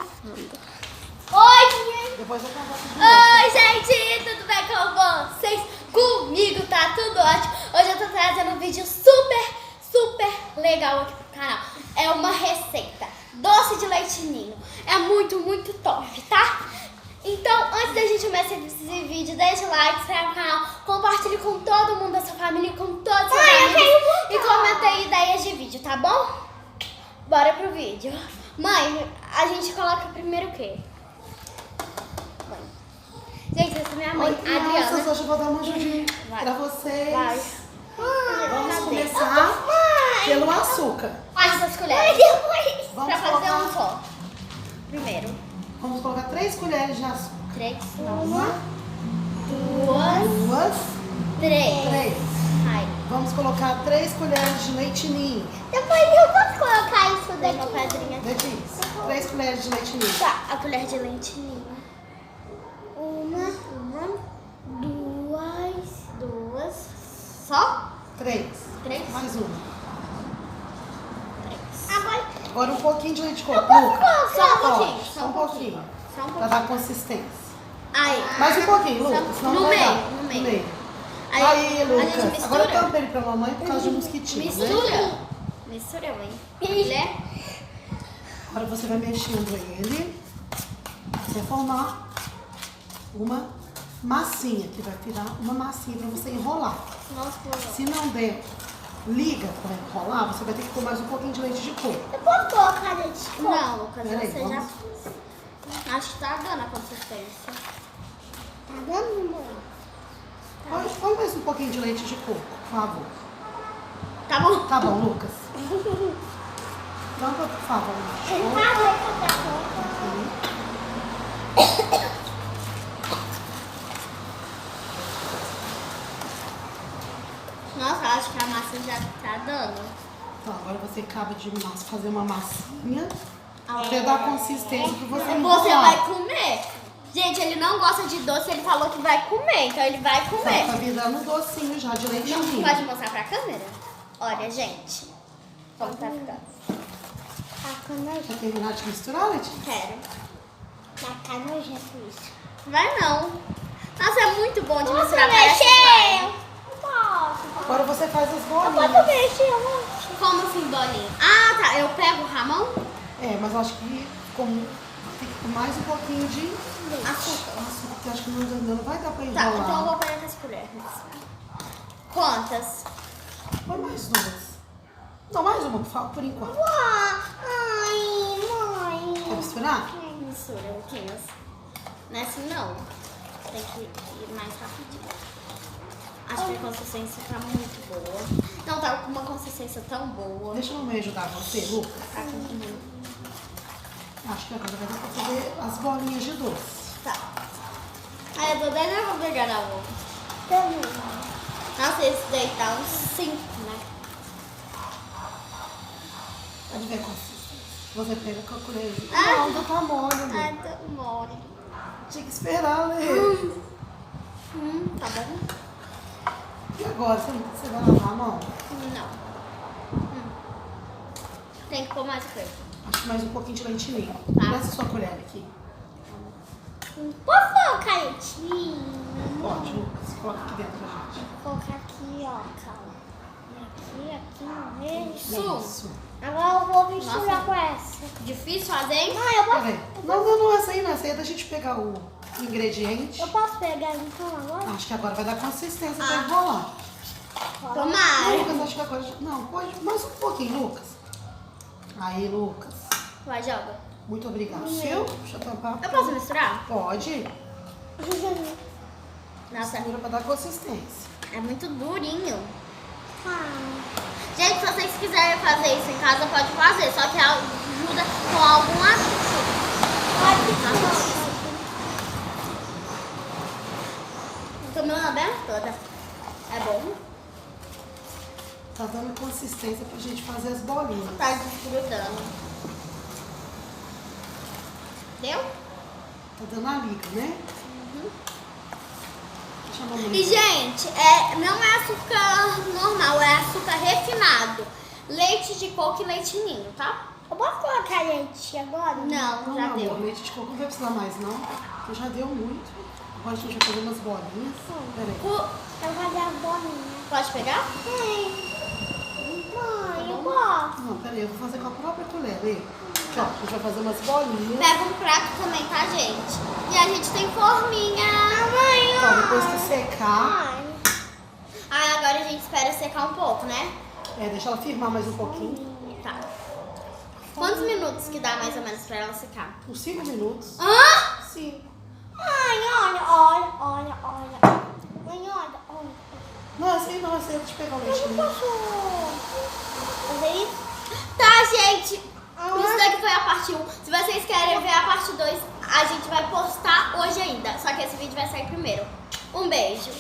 Oi! Depois eu converso de Oi, gente! Tudo bem com vocês? Comigo tá tudo ótimo. Hoje eu tô trazendo um vídeo super legal aqui pro canal. É uma receita, doce de leite ninho. É muito top, tá? Então, antes da gente começar esse vídeo, deixa o like, se inscreve no canal, compartilhe com todo mundo da sua família, com todos os seus amigos e comenta aí ideias de vídeo, tá bom? Bora pro vídeo. Mãe, a gente coloca primeiro o quê? Gente, essa é minha mãe, Adriana. Hoje eu vou dar uma ajudinha pra vocês. Vai. Vamos começar pelo açúcar. Olha essas colheres. Vamos Pra fazer colocar- um só. Primeiro. Vamos colocar 3 colheres de açúcar. 3, Uma, 2, 3. 3. Ai. Vamos colocar 3 colheres de leite ninho. Depois eu posso colocar isso daqui. Uma pedrinha. Letícia, 3 colheres de leite ninho. Tá, a colher de leitinho. Uma, duas. Só? 3. 3? Mais uma. 3. Agora um pouquinho de leite de coco. Eu posso Lucas. colocar? Só um Pode, pouquinho, Só um pouquinho. Só um Pra pouquinho. dar consistência. Aí. Mais um pouquinho, Lucas. Senão No não vai meio, dar. no meio. Aí, A gente Lucas. mistura? Agora tampa ele pra mamãe por causa de mosquitinhos, né? Mistura, mãe. Né? Agora você vai mexendo ele até formar uma massinha, que vai virar uma massinha pra você enrolar. Nossa, Se não der liga pra enrolar, você vai ter que pôr mais um pouquinho de leite de coco. eu posso colocar leite de coco? Não, Lucas, Peraí, você já vamos. fez. Acho que tá dando a consistência. Tá dando, mãe? Põe mais um pouquinho de leite de coco, por favor. Tá bom. Tá bom, Lucas? Tampa, por favor. Nossa, acho que a massa já tá dando. Então, agora você acaba de fazer uma massinha até dar consistência que você Você enrolar. vai comer. Gente, ele não gosta de doce, ele falou que vai comer, então ele vai comer. Tá virando docinho já de leite Não ninho. pode mostrar pra câmera? Olha, gente, como tá ficando. Quer terminar de misturar, Letícia? Quero. Tá nojento isso. Vai não. Nossa, é muito bom de Posso misturar mexer? parece Não posso. Agora você faz as Eu bolinhas. posso mexer, amor? Como assim, bolinha? Ah, tá. Eu pego o Ramon? É, mas eu acho que tem que pôr mais um pouquinho de Açúcar. açúcar, porque eu acho que não vai dar pra Tá, enrolar. então eu vou pegar com as colheres. Quantas? Põe mais 2. Não, mais uma, por enquanto. Ai, mãe. Quer misturar? Mistura, Luquinhas. Não é assim não. Tem que ir mais rapidinho. Acho que a consistência tá muito boa. Não tá com uma consistência tão boa. Deixa a mamãe ajudar você, Lucas. Tá com muito. Acho que agora vai dar pra fazer as bolinhas de doce. Tá. Ai, eu tô até nervosa pegar na boca. Também. Nossa, esse daí tá uns 5, né? Pode ver a consistência. Você pega com a colher. Ah. Não, ainda tá mole, Ai, né? tá mole. Tinha que esperar, né? Tá bom? E agora, você vai lavar a mão? Não. Tem que pôr mais coisa. Acho que mais um pouquinho de leite ninho. Tá. Desce a sua colher aqui. Posso colocar leitinho? Pode, Lucas. Coloca aqui dentro da gente. Vou colocar aqui, ó, calma. Aqui, no meio. Isso. Agora eu vou misturar Nossa. com essa. Difícil fazer, hein? Mãe, eu posso, Peraí. Não, essa aí não. Essa aí é da gente pegar o ingrediente. eu posso pegar então agora? Acho que agora vai dar consistência pra Ah. enrolar. Tomara. Lucas, acho que agora... Não, pode mais um pouquinho, Lucas. Aí, Lucas. Vai, joga. Muito obrigado. Viu? Deixa eu tampar. Eu posso misturar? Pode. Nossa, Segura pra dar consistência. é muito durinho. Ah, Gente, se vocês quiserem fazer isso em casa, pode fazer. Só que ajuda com algum açúcar. Tô me lambendo toda. É bom? Tá dando consistência pra gente fazer as bolinhas. Tá desgrudando. Deu? Tá dando a liga, né? Deixa a mamãe. E, gente, não é açúcar normal, é açúcar refinado. Leite de coco e leite ninho, tá? eu Eu posso colocar leite agora? Não, Não, já meu deu. amor, leite de coco não vai precisar mais, não. Porque já deu muito. Agora a gente vai fazer umas bolinhas. Peraí. Eu vou fazer as bolinhas. Pode pegar? Mãe, eu gosto. Não, peraí, eu vou fazer com a própria colher. Aí. Aqui, ó, a gente vai fazer umas bolinhas. Pega um prato também, tá, gente? E a gente tem forminha. Mãe, Então, depois que secar, Mãe. Aí agora a gente espera secar um pouco, né? deixa ela firmar mais um pouquinho. Tá. Quantos minutos que dá mais ou menos pra ela secar? Uns 5 minutos. Hã? 5. Mãe, olha. Mãe, olha. Não, assim não, assim eu vou te pegar o leite. Eu Né? posso fazer isso? Tá, gente. Isso daqui foi a parte 1. Se vocês querem ver a parte 2, a gente vai postar hoje ainda. Só que esse vídeo vai sair primeiro. Um beijo.